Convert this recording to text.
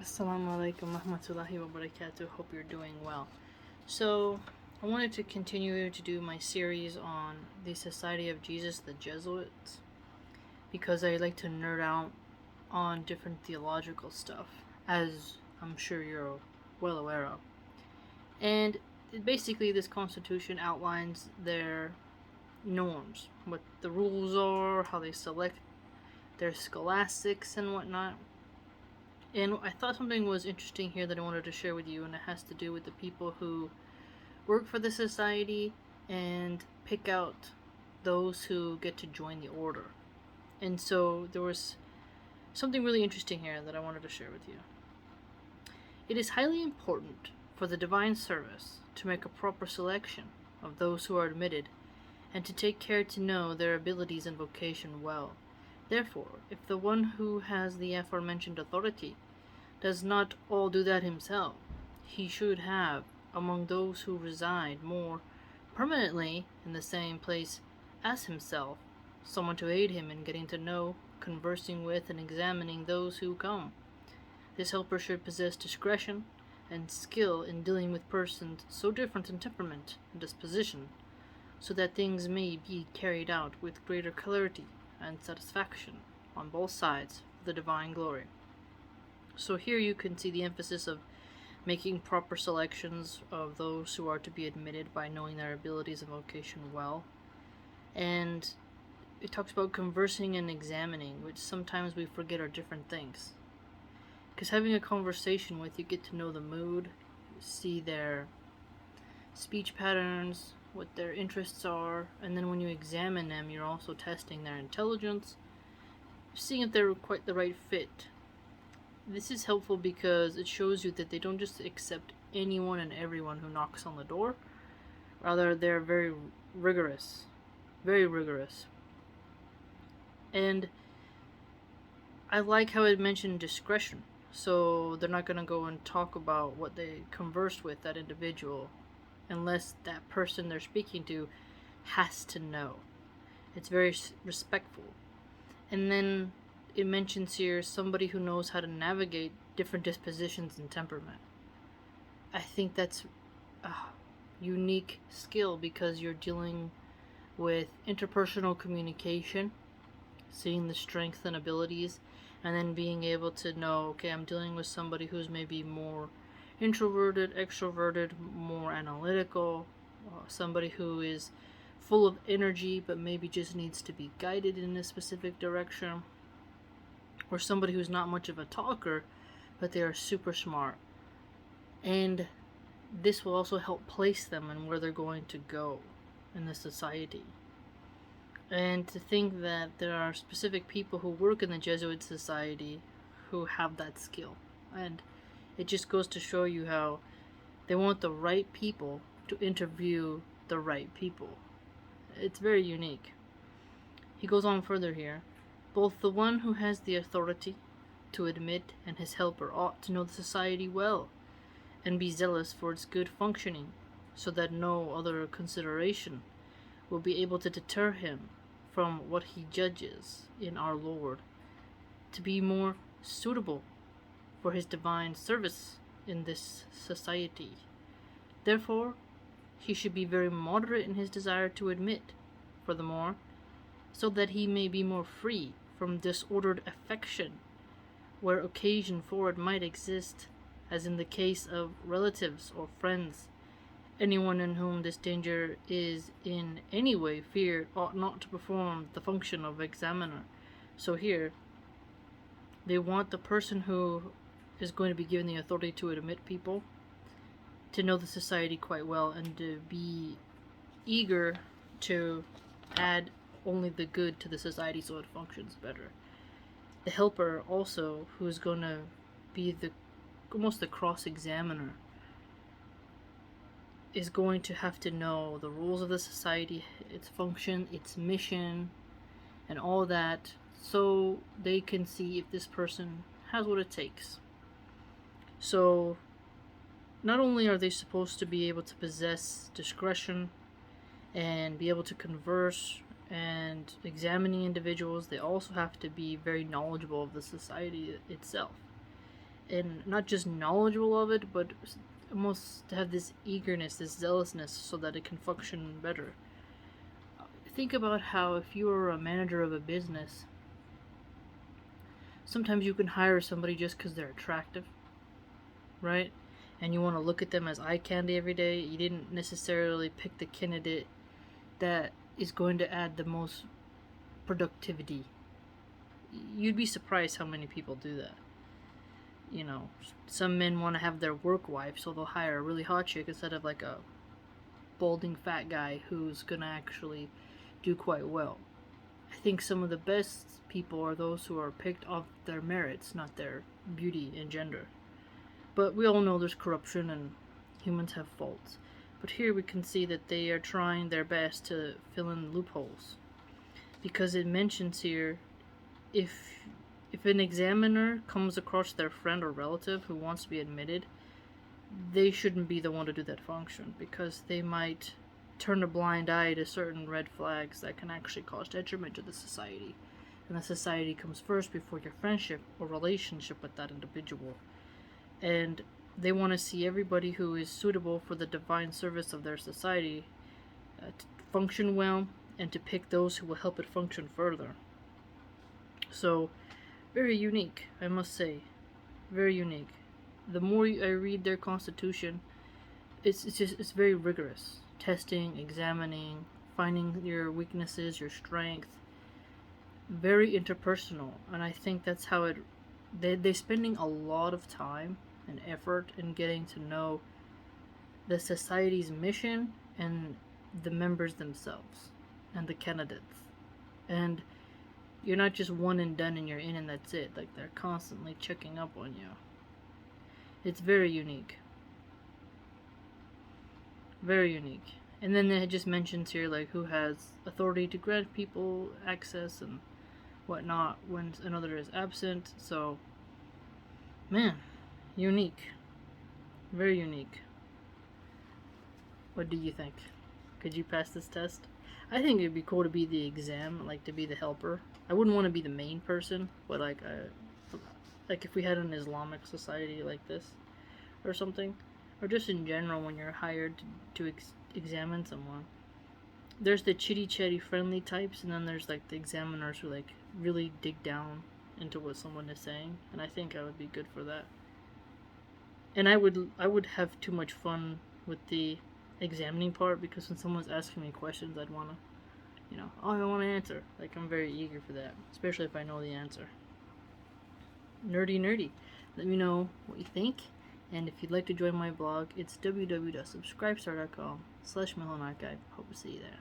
Assalamu alaikum warahmatullahi wabarakatuh. Hope you're doing well. So, I wanted to continue to do my series on the Society of Jesus, the Jesuits, because I like to nerd out on different theological stuff, as I'm sure you're well aware of. And basically, this constitution outlines their norms, what the rules are, how they select their scholastics and whatnot. And I thought something was interesting here that I wanted to share with you, and it has to do with the people who work for the society and pick out those who get to join the order. And so there was something really interesting here that I wanted to share with you. It is highly important for the divine service to make a proper selection of those who are admitted and to take care to know their abilities and vocation well. Therefore, if the one who has the aforementioned authority does not all do that himself, he should have, among those who reside more permanently in the same place as himself, someone to aid him in getting to know, conversing with, and examining those who come. This helper should possess discretion and skill in dealing with persons so different in temperament and disposition, so that things may be carried out with greater clarity and satisfaction on both sides for the divine glory. So here you can see the emphasis of making proper selections of those who are to be admitted by knowing their abilities and vocation well. And it talks about conversing and examining, which sometimes we forget are different things. Because having a conversation with, you get to know the mood, see their speech patterns, what their interests are, and then when you examine them, you're also testing their intelligence, seeing if they're quite the right fit. This is helpful because it shows you that they don't just accept anyone and everyone who knocks on the door. Rather, they're very rigorous. Very rigorous. And I like how it mentioned discretion. So they're not going to go and talk about what they conversed with that individual unless that person they're speaking to has to know. It's very respectful. And then it mentions here somebody who knows how to navigate different dispositions and temperament. I think that's a unique skill because you're dealing with interpersonal communication, seeing the strengths and abilities, and then being able to know, okay, I'm dealing with somebody who's maybe more introverted, extroverted, more analytical, somebody who is full of energy but maybe just needs to be guided in a specific direction, or somebody who's not much of a talker but they are super smart. And this will also help place them in where they're going to go in the society. And to think that there are specific people who work in the Jesuit society who have that skill. And it just goes to show you how they want the right people to interview the right people. It's very unique. He goes on further here. Both the one who has the authority to admit and his helper ought to know the society well and be zealous for its good functioning, so that no other consideration will be able to deter him from what he judges in our Lord to be more suitable for his divine service in this society. Therefore, he should be very moderate in his desire to admit, furthermore, so that he may be more free from disordered affection, where occasion for it might exist, as in the case of relatives or friends. Anyone in whom this danger is in any way feared ought not to perform the function of examiner. So here, they want the person who is going to be given the authority to admit people to know the society quite well and to be eager to add only the good to the society so it functions better. The helper also, who is going to be almost the cross-examiner, is going to have to know the rules of the society, its function, its mission, and all that, so they can see if this person has what it takes. So not only are they supposed to be able to possess discretion and be able to converse and examining individuals, they also have to be very knowledgeable of the society itself. and not just knowledgeable of it, but almost to have this eagerness, this zealousness, so that it can function better. Think about how if you are a manager of a business, sometimes you can hire somebody just because they're attractive, right? And you want to look at them as eye candy every day. You didn't necessarily pick the candidate that is going to add the most productivity. You'd be surprised how many people do that. You know, some men want to have their work wife, so they'll hire a really hot chick instead of like a balding fat guy who's gonna actually do quite well. I think some of the best people are those who are picked off their merits, not their beauty and gender. But we all know there's corruption and humans have faults. But here we can see that they are trying their best to fill in loopholes. Because it mentions here, if an examiner comes across their friend or relative who wants to be admitted, they shouldn't be the one to do that function, because they might turn a blind eye to certain red flags that can actually cause detriment to the society. And the society comes first before your friendship or relationship with that individual. And they want to see everybody who is suitable for the divine service of their society to function well, and to pick those who will help it function further. So, very unique, I must say. Very unique. The more I read their constitution, it's very rigorous. Testing, examining, finding your weaknesses, your strength. Very interpersonal, and I think that's how they're spending a lot of time and effort in getting to know the society's mission and the members themselves and the candidates. And you're not just one and done and you're in and that's it. Like, they're constantly checking up on you. It's very unique. Very unique. And then it just mentions here, like, who has authority to grant people access and whatnot when another is absent. So, man, unique. Very unique. What do you think? Could you pass this test? I think it'd be cool to be the exam, like to be the helper. I wouldn't want to be the main person, but like if we had an Islamic society like this or something, or just in general when you're hired to examine someone. There's the chitty chatty friendly types, and then there's like the examiners who like really dig down into what someone is saying, and I think I would be good for that. And I would have too much fun with the examining part, because when someone's asking me questions, I'd want to, I want to answer. Like, I'm very eager for that, especially if I know the answer. Nerdy. Let me know what you think, and if you'd like to join my blog, it's www.subscribestar.com/MilahanArchive. Hope to see you there.